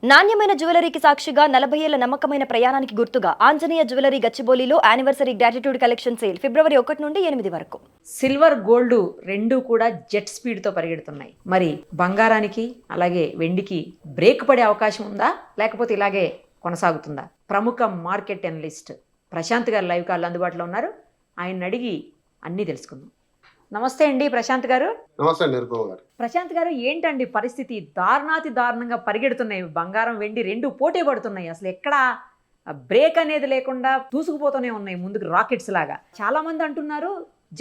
నాణ్యమైన జ్యువెలరీకి సాక్షిగా 40 ఏళ్ల నమ్మకమైన ప్రయాణానికి గుర్తుగా ఆంజనేయ జ్యువెలరీ గచ్చిబౌలిలో యానివర్సరీ గ్రాటిట్యూడ్ కలెక్షన్ సేల్ ఫిబ్రవరి 1 నుండి 8 వరకు. సిల్వర్ గోల్డ్ రెండు కూడా జెట్ స్పీడ్తో పరిగెడుతున్నాయి. మరి బంగారానికి అలాగే వెండికి బ్రేక్ పడే అవకాశం ఉందా, లేకపోతే ఇలాగే కొనసాగుతుందా? ప్రముఖ మార్కెట్ అనలిస్ట్ ప్రశాంత్ గారు లైవ్ కాల్ అందుబాటులో ఉన్నారు. ఆయన అడిగి అన్నీ తెలుసుకుందాం. నమస్తే అండి ప్రశాంత్ గారు. నమస్తే నిరుపమ గారు. ప్రశాంత్ గారు, ఏంటండి పరిస్థితి? దారుణాతి దారుణంగా పరిగెడుతున్నాయి. బంగారం వెండి రెండు పోటీ పడుతున్నాయి. అసలు ఎక్కడ బ్రేక్ అనేది లేకుండా దూసుకుపోతూనే ఉన్నాయి ముందుకు, రాకెట్స్ లాగా. చాలా మంది అంటున్నారు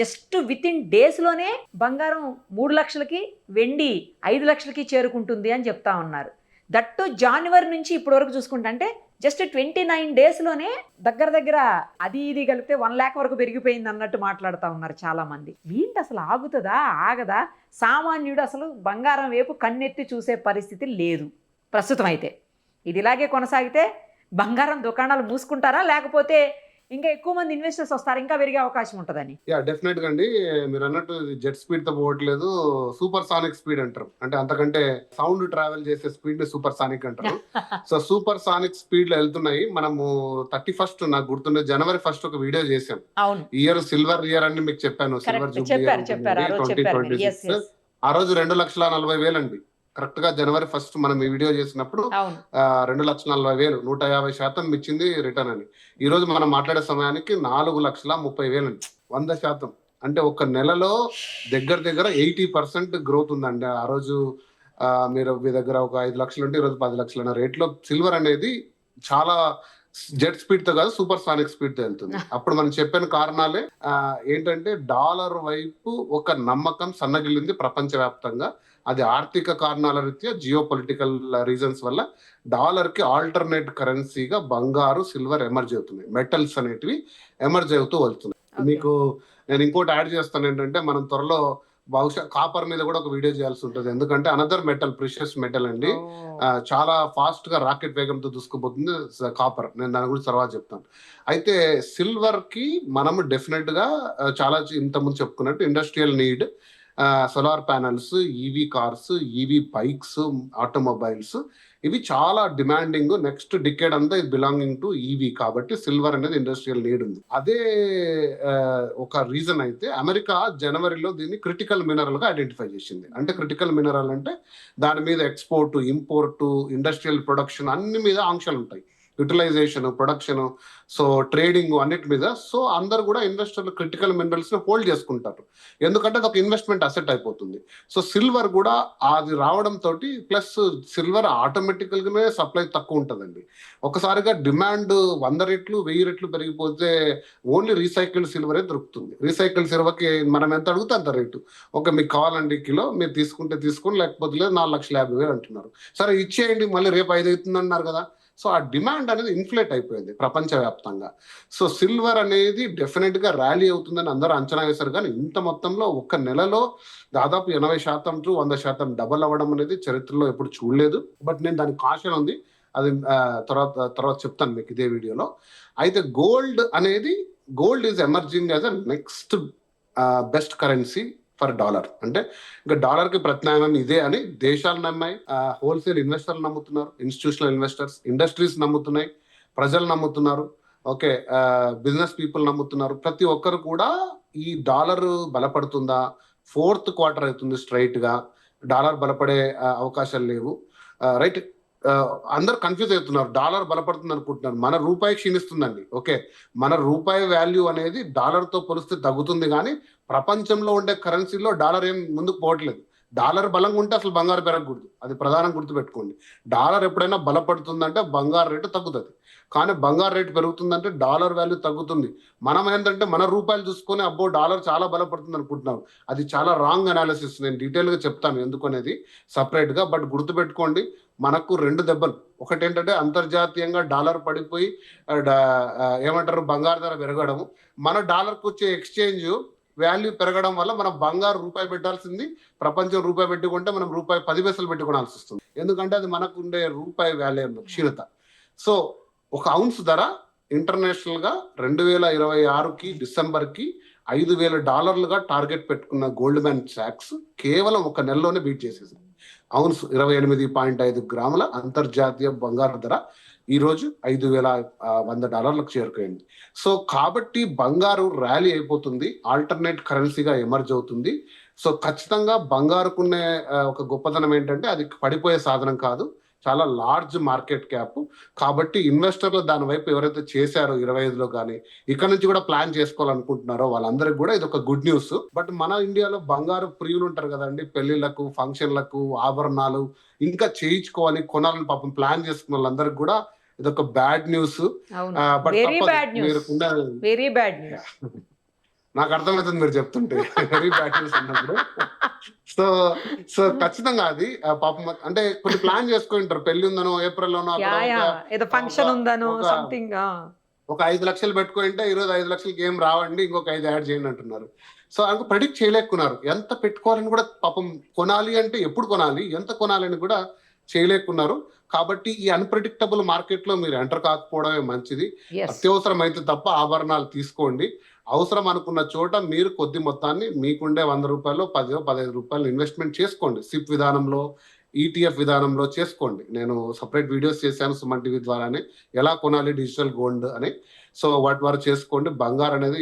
జస్ట్ విత్ ఇన్ డేస్లోనే బంగారం 3 లక్షలకి, వెండి 5 లక్షలకి చేరుకుంటుంది అని చెప్తా ఉన్నారు. దట్టు జనవరి నుంచి ఇప్పటి వరకు చూసుకుంటే అంటే జస్ట్ 29 డేస్లోనే దగ్గర అది ఇది కలిపితే 1 lakh వరకు పెరిగిపోయింది అన్నట్టు మాట్లాడుతూ ఉన్నారు చాలా మంది. ఏంటి అసలు ఆగుతుందా ఆగదా? సామాన్యుడు అసలు బంగారం వైపు కన్నెత్తి చూసే పరిస్థితి లేదు ప్రస్తుతం. అయితే ఇది ఇలాగే కొనసాగితే బంగారం దుకాణాలు మూసుకుంటారా, లేకపోతే ఇంకా ఎక్కువ మంది ఇన్వెస్టర్స్ వస్తారు, ఇంకా పెరిగే అవకాశం ఉంటుందని? డెఫినెట్ గా అండి. మీరు అన్నట్టు జెట్ స్పీడ్ తో పోవట్లేదు, సూపర్ సానిక్ స్పీడ్ అంటారు. అంటే అంతకంటే సౌండ్ ట్రావెల్ చేసే స్పీడ్ ని సూపర్ సానిక్ అంటారు. సో సూపర్ సానిక్ స్పీడ్ లో వెళ్తున్నాయి. మనము 31st నాకు గుర్తుండే జనవరి 1 ఒక వీడియో చేశాం. ఇయర్ సిల్వర్ ఇయర్ అని మీకు చెప్పాను. Silver Jubilee 2026. ఆ రోజు 2,40,000 అండి. కరెక్ట్ గా జనవరి 1 మనం ఈ వీడియో చేసినప్పుడు 2,40,000, 150% ఇచ్చింది రిటర్న్ అని. ఈ రోజు మనం మాట్లాడే సమయానికి 4,30,000 అండి, 100%. అంటే ఒక నెలలో దగ్గర 80% గ్రోత్ ఉందండి. ఆ రోజు మీరు మీ దగ్గర ఒక 5 లక్షలు ఉంటే ఈ రోజు 10 లక్షల రేట్లో సిల్వర్ అనేది చాలా జెట్ స్పీడ్ తో కాదు, సూపర్ సానిక్ స్పీడ్ తో వెళ్తుంది. అప్పుడు మనం చెప్పిన కారణాలే ఏంటంటే డాలర్ వైపు ఒక నమ్మకం సన్నగిల్లింది ప్రపంచవ్యాప్తంగా. అది ఆర్థిక కారణాల రీత్యా, జియో పొలిటికల్ రీజన్స్ వల్ల డాలర్ కి ఆల్టర్నేట్ కరెన్సీగా బంగారు, సిల్వర్ ఎమర్జ్ అవుతున్నాయి. మెటల్స్ అనేటివి ఎమర్జ్ అవుతూ వెళ్తున్నాయి. మీకు నేను ఇంకోటి యాడ్ చేస్తాను ఏంటంటే, మనం త్వరలో బహుశా కాపర్ మీద కూడా ఒక వీడియో చేయాల్సి ఉంటుంది. ఎందుకంటే అనదర్ మెటల్, ప్రిషియస్ మెటల్ అండి, చాలా ఫాస్ట్ గా రాకెట్ వేగంతో దూసుకుపోతుంది కాపర్. నేను దాని గురించి తర్వాత చెప్తాను. అయితే సిల్వర్ కి మనము డెఫినెట్ గా చాలా ఇంతకుముందు చెప్పుకున్నట్టు industrial need, solar panels, EV cars, EV bikes, automobiles, ఇవి చాలా డిమాండింగ్. నెక్స్ట్ డికేడ్ అంతా ఇది బిలాంగింగ్ టు ఈవీ. కాబట్టి సిల్వర్ అనేది ఇండస్ట్రియల్ నీడ్ ఉంది. అదే ఒక రీజన్ అయితే అమెరికా జనవరిలో దీన్ని క్రిటికల్ మినరల్ గా ఐడెంటిఫై చేసింది. అంటే క్రిటికల్ మినరల్ అంటే దాని మీద ఎక్స్పోర్ట్, ఇంపోర్ట్, ఇండస్ట్రియల్ ప్రొడక్షన్ అన్ని మీద ఆంక్షలు ఉంటాయి. యూటిలైజేషన్, ప్రొడక్షన్, సో ట్రేడింగ్ అన్నిటి మీద. సో అందరు కూడా ఇన్వెస్టర్లు క్రిటికల్ మినరల్స్ ని హోల్డ్ చేసుకుంటారు, ఎందుకంటే అది ఒక ఇన్వెస్ట్మెంట్ అసెట్ అయిపోతుంది. సో సిల్వర్ కూడా అది రావడం తోటి, ప్లస్ సిల్వర్ ఆటోమేటికల్ గానే సప్లై తక్కువ ఉంటుందండి. ఒకసారిగా డిమాండ్ 100 రెట్లు 1000 రెట్లు పెరిగిపోతే ఓన్లీ రీసైకిల్డ్ సిల్వరే దొరుకుతుంది. రీసైకిల్డ్ సిల్వర్కి మనం ఎంత అడిగితే అంత రేటు. ఓకే, మీకు కావాలండి కిలో, మీరు తీసుకుంటే తీసుకుని, లేకపోతే లేదు 4,50,000 అంటున్నారు. సరే ఇచ్చేయండి, మళ్ళీ రేపు 5 అవుతుంది అన్నారు కదా. సో ఆ డిమాండ్ అనేది ఇన్ఫ్లేట్ అయిపోయింది ప్రపంచవ్యాప్తంగా. సో సిల్వర్ అనేది డెఫినెట్ గా ర్యాలీ అవుతుందని అందరూ అంచనా వేశారు. కానీ ఇంత మొత్తంలో ఒక నెలలో దాదాపు 80% to 100% డబల్ అవ్వడం అనేది చరిత్రలో ఎప్పుడు చూడలేదు. బట్ నేను దానికి కాషన్ ఉంది, అది తర్వాత చెప్తాను మీకు ఇదే వీడియోలో. అయితే gold is emerging as a next best currency for dollar. అంటే ఇంకా డాలర్ కి ప్రత్యామ్నాయం ఇదే అని దేశాలు నమ్మాయి, హోల్సేల్ ఇన్వెస్టర్లు నమ్ముతున్నారు, ఇన్స్టిట్యూషనల్ ఇన్వెస్టర్స్, ఇండస్ట్రీస్ నమ్ముతున్నాయి, ప్రజలు నమ్ముతున్నారు, ఓకే, బిజినెస్ పీపుల్ నమ్ముతున్నారు. ప్రతి ఒక్కరు కూడా ఈ డాలర్ బలపడుతుందా, 4th quarter అవుతుంది స్ట్రైట్ గా, డాలర్ బలపడే అవకాశాలు లేవు, రైట్. అందరు కన్ఫ్యూజ్ అవుతున్నారు, డాలర్ బలపడుతుంది అనుకుంటున్నారు. మన రూపాయి క్షీణిస్తుందండి. ఓకే, మన రూపాయి వాల్యూ అనేది డాలర్ తో పోలిస్తే తగ్గుతుంది, కానీ ప్రపంచంలో ఉండే కరెన్సీలో డాలర్ ఏం ముందుకు పోవట్లేదు. డాలర్ బలంగా ఉంటే అసలు బంగారు పెరగకూడదు, అది ప్రధానం గుర్తుపెట్టుకోండి. డాలర్ ఎప్పుడైనా బలపడుతుందంటే బంగారు రేటు తగ్గుతుంది, కానీ బంగారు రేటు పెరుగుతుందంటే డాలర్ వాల్యూ తగ్గుతుంది. మనం ఏంటంటే మన రూపాయలు చూసుకొని అబ్బో డాలర్ చాలా బలపడుతుంది అనుకుంటున్నాం. అది చాలా రాంగ్ అనాలిసిస్. నేను డీటెయిల్ గా చెప్తాను ఎందుకు అనేది సపరేట్ గా. బట్ గుర్తుపెట్టుకోండి, మనకు 2 దెబ్బలు. ఒకటి ఏంటంటే అంతర్జాతీయంగా డాలర్ పడిపోయి ఏమంటారు బంగారు ధర పెరగడము, మన డాలర్కి వచ్చే ఎక్స్చేంజ్ వాల్యూ పెరగడం వల్ల మనం బంగారు రూపాయి పెట్టాల్సింది ప్రపంచం రూపాయి పెట్టుకుంటే మనం రూపాయి 10 పైసలు పెట్టుకోవాల్సి వస్తుంది. ఎందుకంటే అది మనకు ఉండే రూపాయి వాల్యూ క్షీణత. సో ఒక ఔన్స్ ధర ఇంటర్నేషనల్ గా 2026కి డిసెంబర్కి $5,000 టార్గెట్ పెట్టుకున్న గోల్డ్ మ్యాన్ సాక్స్ కేవలం ఒక నెలలోనే బీట్ చేసేసింది. ఔన్స్ 28.5 గ్రాముల అంతర్జాతీయ బంగారు ధర ఈరోజు $5,100 చేరుకైంది. సో కాబట్టి బంగారు ర్యాలీ అయిపోతుంది, ఆల్టర్నేట్ కరెన్సీగా ఎమర్జ్ అవుతుంది. సో ఖచ్చితంగా బంగారుకునే ఒక గొప్పతనం ఏంటంటే అది పడిపోయే సాధనం కాదు, చాలా లార్జ్ మార్కెట్ క్యాప్. కాబట్టి ఇన్వెస్టర్లు దాని వైపు ఎవరైతే చేశారో 25లో కానీ ఇక్కడ నుంచి కూడా ప్లాన్ చేసుకోవాలనుకుంటున్నారో వాళ్ళందరికీ కూడా ఇది ఒక గుడ్ న్యూస్. బట్ మన ఇండియాలో బంగారు ప్రియులు ఉంటారు కదండి, పెళ్లిళ్లకు, ఫంక్షన్లకు, ఆభరణాలు ఇంకా చేయించుకోవాలి, కొనాలని పాపం ప్లాన్ చేసుకున్న వాళ్ళందరికీ కూడా ఇది ఒక bad news. But very bad news, very bad news. నాకు అర్థమవుతుంది మీరు చెప్తుంటే వెరీ బ్యాడ్ న్యూస్ అన్నప్పుడు. సో సో ఖచ్చితంగా అది పాపం అంటే కొన్ని ప్లాన్ చేసుకుంటారు, పెళ్లి ఉందనో ఏప్రిల్లోనో ఏదో ఫంక్షన్ ఉందనో సంథింగ్, ఒక 5 లక్షలు పెట్టుకుంటే ఈరోజు 5 లక్షలకి ఏం రావండి, ఇంకొక 5 యాడ్ చేయండి అంటున్నారు. సో అందుకు ప్రెడిక్ట్ చేయలేకున్నారు, ఎంత పెట్టుకోవాలని కూడా పాపం, కొనాలి అంటే ఎప్పుడు కొనాలి, ఎంత కొనాలని కూడా చేయలేకున్నారు. కాబట్టి ఈ అన్ప్రెడిక్టబుల్ మార్కెట్ లో మీరు ఎంటర్ కాకపోవడమే మంచిది. అత్యవసరం అయితే తప్ప ఆభరణాలు తీసుకోండి. అవసరం అనుకున్న చోట మీరు కొద్ది మొత్తాన్ని మీకుండే ₹100 ₹10 15 ఇన్వెస్ట్మెంట్ చేసుకోండి. సిప్ విధానంలో, ఈటీఎఫ్ విధానంలో చేసుకోండి. నేను సపరేట్ వీడియోస్ చేశాను సుమన్ టీవీ ద్వారానే, ఎలా కొనాలి డిజిటల్ గోల్డ్ అని. సో వాటి వారు చేసుకోండి. బంగారు అనేది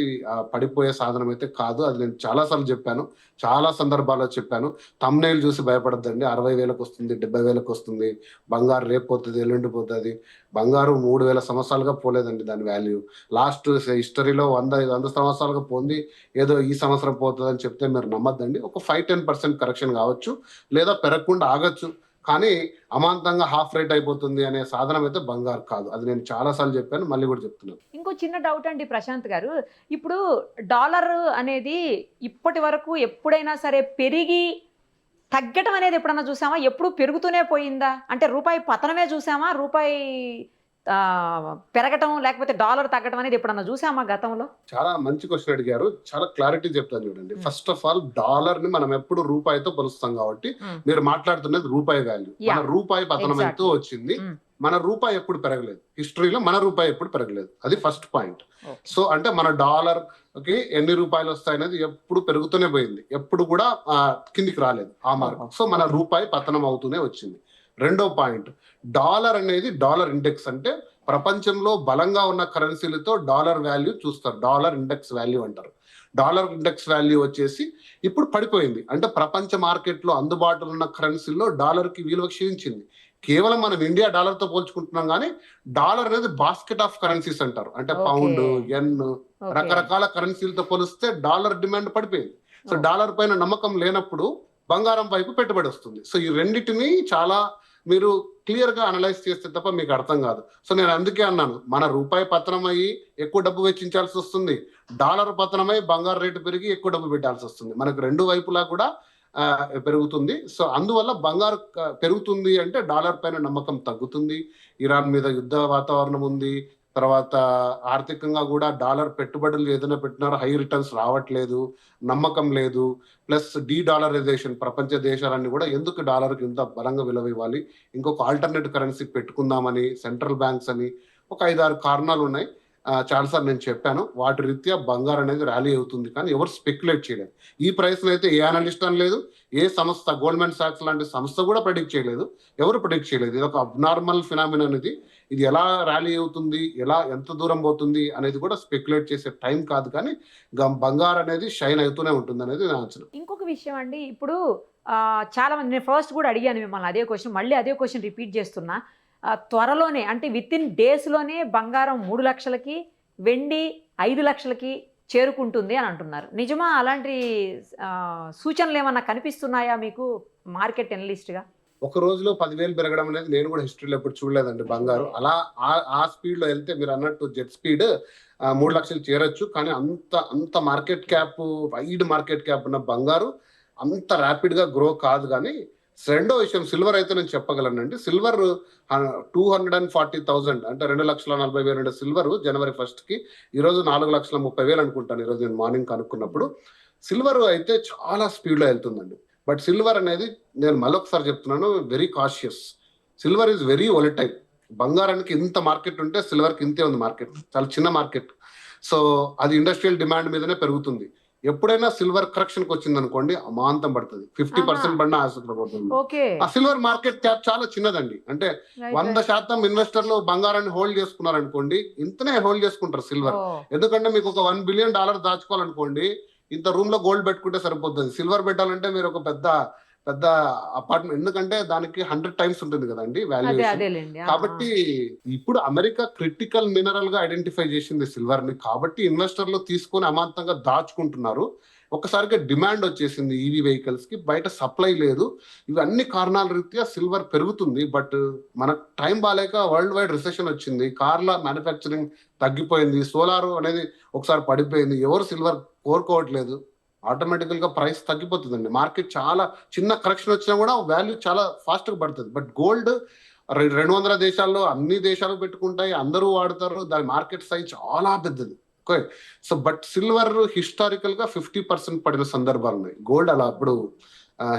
పడిపోయే సాధనం అయితే కాదు, అది నేను చాలాసార్లు చెప్పాను, చాలా సందర్భాల్లో చెప్పాను. థంబ్నెయిల్ చూసి భయపడద్దండి, 60,000కు వస్తుంది, 70,000కు వస్తుంది, బంగారు రేపు పోతుంది, ఎల్లుండి పోతుంది. బంగారు 3,000 సంవత్సరాలుగా పోలేదండి దాని వాల్యూ. లాస్ట్ హిస్టరీలో 100 సంవత్సరాలుగా పోంది, ఏదో ఈ సంవత్సరం పోతుంది అని చెప్తే మీరు నమ్మద్దండి. ఒక 5-10% కరెక్షన్ కావచ్చు, లేదా పెరగకుండా ఆగచ్చు, కానీ అమాంతంగా హాఫ్ రేట్ అయిపోతుంది అనే సాధనం అయితే బంగారు కాదు. అది నేను చాలాసార్లు చెప్పాను, మళ్ళీ కూడా చెప్తున్నాను. ఇంకో చిన్న డౌట్ అండి ప్రశాంత్ గారు, ఇప్పుడు డాలర్ అనేది ఇప్పటి వరకు ఎప్పుడైనా సరే పెరిగి తగ్గటం అనేది ఎప్పుడన్నా చూసామా? ఎప్పుడు పెరుగుతూనే పోయిందా? అంటే రూపాయి పతనమే చూసామా? రూపాయి పెరగటం లేకపోతే డాలర్ తగ్గటం అనేది ఎప్పుడన్నా చూసామా గతంలో? చాలా మంచి క్వశ్చన్ అడిగారు, చాలా క్లారిటీ చెప్తాను చూడండి. ఫస్ట్ ఆఫ్ ఆల్ డాలర్ ని మనం ఎప్పుడు రూపాయితో పోలుస్తాం కాబట్టి మీరు మాట్లాడుతున్నది రూపాయి వాల్యూ. మన రూపాయి పతనం ఎంతో వచ్చింది, మన రూపాయి ఎప్పుడు పెరగలేదు, హిస్టరీలో మన రూపాయి ఎప్పుడు పెరగలేదు. అది ఫస్ట్ పాయింట్. సో అంటే మన డాలర్ కి ఎన్ని రూపాయలు వస్తాయనేది ఎప్పుడు పెరుగుతూనే పోయింది, ఎప్పుడు కూడా కిందికి రాలేదు ఆ మార్కు. సో మన రూపాయి పతనం అవుతూనే వచ్చింది. రెండో పాయింట్, డాలర్ అనేది డాలర్ ఇండెక్స్, అంటే ప్రపంచంలో బలంగా ఉన్న కరెన్సీలతో డాలర్ వాల్యూ చూస్తారు, డాలర్ ఇండెక్స్ వాల్యూ అంటారు. డాలర్ ఇండెక్స్ వాల్యూ వచ్చేసి ఇప్పుడు పడిపోయింది, అంటే ప్రపంచ మార్కెట్లో అందుబాటులో ఉన్న కరెన్సీల్లో డాలర్ కి విలువ క్షీణించింది. కేవలం మనం ఇండియా డాలర్ తో పోల్చుకుంటున్నాం, కానీ డాలర్ అనేది బాస్కెట్ ఆఫ్ కరెన్సీస్ అంటారు, అంటే పౌండ్, యెన్, రకరకాల కరెన్సీలతో పోలిస్తే డాలర్ డిమాండ్ పడిపోయింది. సో డాలర్ పైన నమ్మకం లేనప్పుడు బంగారం వైపు పెట్టుబడి వస్తుంది. సో ఈ రెండింటిని చాలా మీరు క్లియర్ గా అనలైజ్ చేస్తే తప్ప మీకు అర్థం కాదు. సో నేను అందుకే అన్నాను, మన రూపాయి పతనం అయ్యి ఎక్కువ డబ్బు వెచ్చించాల్సి వస్తుంది, డాలర్ పతనమై బంగారు రేటు పెరిగి ఎక్కువ డబ్బు పెట్టాల్సి వస్తుంది. మనకు రెండు వైపులా కూడా పెరుగుతుంది. సో అందువల్ల బంగారు పెరుగుతుంది అంటే డాలర్ పైన నమ్మకం తగ్గుతుంది. ఇరాన్ మీద యుద్ధ వాతావరణం ఉంది, తర్వాత ఆర్థికంగా కూడా డాలర్ పెట్టుబడులు ఏదైనా పెట్టినారో హై రిటర్న్స్ రావట్లేదు, నమ్మకం లేదు. ప్లస్ డాలరైజేషన్, ప్రపంచ దేశాలన్నీ కూడా ఎందుకు డాలర్కి ఇంత బలంగా విలువ ఇవ్వాలి, ఇంకొక ఆల్టర్నేట్ కరెన్సీ పెట్టుకుందామని సెంట్రల్ బ్యాంక్స్ అని ఒక 5-6 కారణాలు ఉన్నాయి. చాలాసార్లు నేను చెప్పాను, వాటి రీత్యా బంగారు అనేది ర్యాలీ అవుతుంది, కానీ ఎవరు స్పెక్యులేట్ చేయలేదు. ఈ ప్రైస్ అయితే ఏ అనలిస్ట్ అని లేదు, ఏ సంస్థ, గోల్డ్మెన్ సాక్స్ లాంటి సంస్థ కూడా ప్రెడిక్ట్ చేయలేదు, ఎవరు ప్రెడిక్ట్ చేయలేదు. ఇది ఒక అబ్నార్మల్ ఫినామినా అనేది, ఇది ఎలా ర్యాలీ అవుతుంది, ఎలా ఎంత దూరం పోతుంది అనేది కూడా స్పెక్యులేట్ చేసే టైం కాదు, కానీ బంగారు అనేది షైన్ అవుతూనే ఉంటుంది అనేది నా అంచనా. ఇంకొక విషయం అండి, ఇప్పుడు చాలా మంది, నేను ఫస్ట్ కూడా అడిగాను మిమ్మల్ని అదే క్వశ్చన్, మళ్ళీ అదే క్వశ్చన్ రిపీట్ చేస్తున్నా. త్వరలోనే అంటే విత్ ఇన్ డేస్లోనే బంగారం 3 లక్షలకి, వెండి 5 లక్షలకి చేరుకుంటుంది అని అంటున్నారు. నిజమా? అలాంటి సూచనలు ఏమన్నా కనిపిస్తున్నాయా మీకు మార్కెట్ ఎనలిస్ట్గా? ఒక రోజులో 10,000 పెరగడం అనేది నేను కూడా హిస్టరీలో ఎప్పుడు చూడలేదండి. బంగారు అలా ఆ స్పీడ్ లో వెళ్తే మీరు అన్నట్టు జెట్ స్పీడ్ 3 లక్షలు చేరొచ్చు, కానీ అంత market cap, wide market cap ఉన్న బంగారు అంత ర్యాపిడ్ గా గ్రో కాదు. కానీ రెండో విషయం, సిల్వర్ అయితే నేను చెప్పగలనండి. సిల్వర్ 240,000 అంటే 2,40,000 సిల్వర్ జనవరి 1కి, ఈరోజు 4,30,000 అనుకుంటాను, ఈరోజు నేను మార్నింగ్ కనుక్కున్నప్పుడు. సిల్వర్ అయితే చాలా స్పీడ్ లో వెళ్తుందండి. బట్ సిల్వర్ అనేది, నేను మళ్ళొకసారి చెప్తున్నాను, very cautious. Silver is very volatile. బంగారానికి ఇంత మార్కెట్ ఉంటే సిల్వర్కి ఇంతే ఉంది మార్కెట్, చాలా చిన్న మార్కెట్. సో అది ఇండస్ట్రియల్ డిమాండ్ మీదనే పెరుగుతుంది. ఎప్పుడైనా సిల్వర్ కరెక్షన్ కి వచ్చింది అనుకోండి అమాంతం పడుతుంది, 50% పడిన ఆసక్తి పడుతుంది. ఓకే. ఆ సిల్వర్ మార్కెట్ క్యాప్ చాలా చిన్నదండి. అంటే 100% ఇన్వెస్టర్లు బంగారాన్ని హోల్డ్ చేసుకున్నారు అనుకోండి, ఇంతనే హోల్డ్ చేసుకుంటారు సిల్వర్. ఎందుకంటే మీకు ఒక $1 బిలియన్ దాచుకోవాలనుకోండి, ఇంత రూమ్ లో గోల్డ్ పెట్టుకుంటే సరిపోతుంది. సిల్వర్ పెట్టాలంటే మీరు ఒక పెద్ద పెద్ద అపార్ట్మెంట్, ఎందుకంటే దానికి 100 టైమ్స్ ఉంటుంది కదండి వాల్యుయేషన్. కాబట్టి ఇప్పుడు అమెరికా క్రిటికల్ మినరల్ గా ఐడెంటిఫై చేసింది సిల్వర్ ని, కాబట్టి ఇన్వెస్టర్లు తీసుకొని అమాంతంగా దాచుకుంటున్నారు. ఒకసారిగా డిమాండ్ వచ్చేసింది ఈవీ వెహికల్స్ కి, బయట సప్లై లేదు. ఇవన్నీ కారణాల రీత్యా సిల్వర్ పెరుగుతుంది. బట్ మనకు టైం బాలేక వరల్డ్ వైడ్ రిసెషన్ వచ్చింది, కార్ల మ్యానుఫ్యాక్చరింగ్ తగ్గిపోయింది, సోలార్ అనేది ఒకసారి పడిపోయింది, ఎవరు సిల్వర్ కోరుకోవట్లేదు. ఆటోమేటికల్ గా ప్రైస్ తగ్గిపోతుందండి. మార్కెట్ చాలా చిన్న కరెక్షన్ వచ్చినా కూడా వాల్యూ చాలా ఫాస్ట్ గా పడుతుంది. బట్ గోల్డ్ 200 దేశాల్లో అన్ని దేశాలు పెట్టుకుంటాయి, అందరూ వాడతారు, దాని మార్కెట్ సైజ్ చాలా పెద్దది. Okay, so but silver historical గా 50% పడిన సందర్భాలు ఉన్నాయి. గోల్డ్ అలా అప్పుడు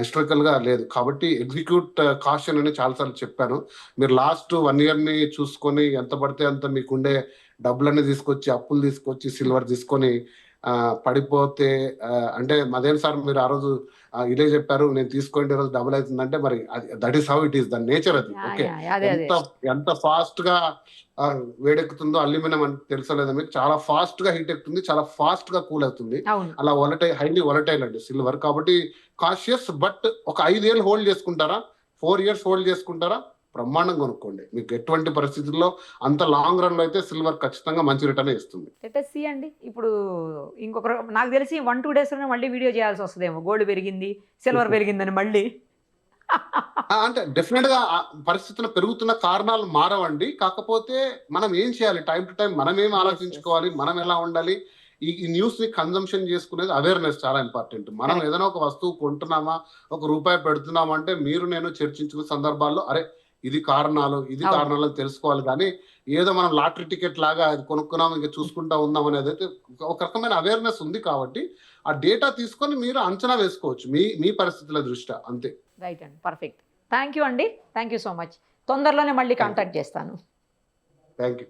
హిస్టారికల్ గా లేదు. కాబట్టి ఎగ్జిక్యూట్ కాషన్ అని చాలాసార్లు చెప్పాను. మీరు లాస్ట్ 1 year ని చూసుకొని ఎంత పడితే అంత మీకుండే డబ్బులన్నీ తీసుకొచ్చి, అప్పులు తీసుకొచ్చి సిల్వర్ తీసుకొని పడిపోతే అంటే అదేం సార్ మీరు ఆ రోజు ఇదే చెప్పారు, నేను తీసుకోండి రోజు డబుల్ అవుతుందంటే, మరి that is how it is, దాని నేచర్ అది. ఓకే, ఎంత ఫాస్ట్ గా వేడెక్కుతుందో అల్యూమినియం అని తెలుసలేదా మీకు, చాలా ఫాస్ట్ గా హీట్ ఎక్కుతుంది, చాలా ఫాస్ట్ గా కూల్ అవుతుంది. అలా హైలీ వొలటైల్ అండి సిల్వర్. కాబట్టి కాషియస్. బట్ ఒక 5 years హోల్డ్ చేసుకుంటారా, 4 years హోల్డ్ చేసుకుంటారా, బ్రహ్మాండం కొనుక్కోండి. మీకు ఎటువంటి పరిస్థితుల్లో అంత లాంగ్ రన్ లో అయితే సిల్వర్ ఖచ్చితంగా మంచి రిటర్న్ ఇస్తుంది. సి అండి. ఇప్పుడు ఇంకొక నాకు తెలిసి 1-2 days లోనే మళ్ళీ వీడియో చేయాల్సి వస్తుందేమో, గోల్డ్ పెరిగింది సిల్వర్ పెరిగిందని మళ్ళీ. అంటే డెఫినెట్ గా పరిస్థితులు పెరుగుతున్న కారణాలు మారవండి. కాకపోతే మనం ఏం చేయాలి, టైం టు టైం మనం ఏం ఆలోచించుకోవాలి, మనం ఎలా ఉండాలి. ఈ న్యూస్ ని కన్జంప్షన్ చేసుకునేది అవేర్నెస్ చాలా ఇంపార్టెంట్. మనం ఏదైనా ఒక వస్తువు కొంటున్నామా, ₹1 పెడుతున్నామా అంటే మీరు నేను చర్చించిన సందర్భాల్లో అరే ఇది కారణాలు తెలుసుకోవాలి. కానీ ఏదో మనం లాటరీ టికెట్ లాగా అది కొనుక్కున్నాం ఇంకా చూసుకుంటా ఉందాం అనేది అయితే ఒక రకమైన అవేర్నెస్ ఉంది. కాబట్టి ఆ డేటా తీసుకొని మీరు అంచనా వేసుకోవచ్చు మీ పరిస్థితుల దృష్ట్యా, అంతే. రైట్ అండి, పర్ఫెక్ట్. థ్యాంక్ యూ అండి, థ్యాంక్ యూ సో మచ్. తొందరలోనే మళ్ళీ కాంటాక్ట్ చేస్తాను. Thank you.